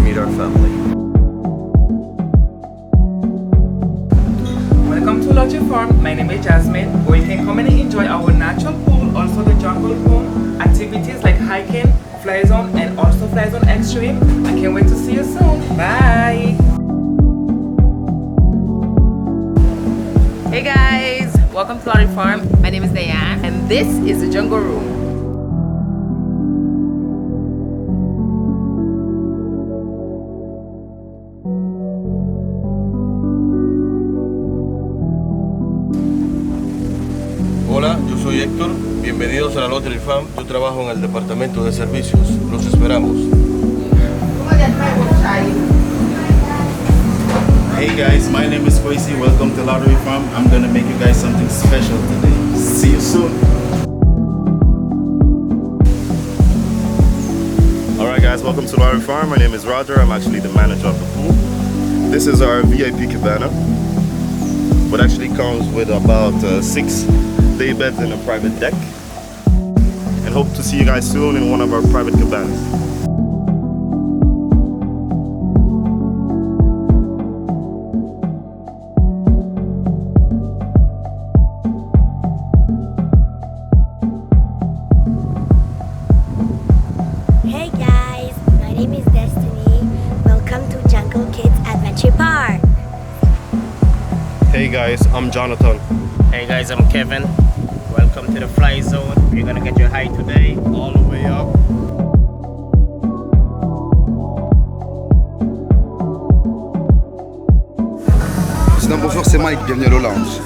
meet our family. Welcome to Loterie Farm. My name is Jasmine, where you can come and enjoy our natural pool, also the jungle pool, activities like hiking, fly zone, and also fly zone extreme. I can't wait to see you soon. Bye. Hey guys, welcome to Loterie Farm. My name is Diane, and this is the jungle room. Hola, yo soy Héctor. Bienvenidos a la Loterie Farm. Yo trabajo en el departamento de servicios. Los esperamos. Hey guys, my name is Quasi. Welcome to Loterie Farm. I'm gonna make you guys something special today. See you soon. Alright guys, welcome to Loterie Farm. My name is Roger. I'm actually the manager of the pool. This is our VIP cabana. What actually comes with about 6 day beds and a private deck. And hope to see you guys soon in one of our private cabanas. Hey guys, my name is Destiny. Welcome to Jungle Kids Adventure Park. Hey guys, I'm Jonathan. Hey guys, I'm Kevin. Welcome to the fly zone. We're gonna get you high today, all the way up. Sinon bonjour, c'est Mike, bienvenue au lounge.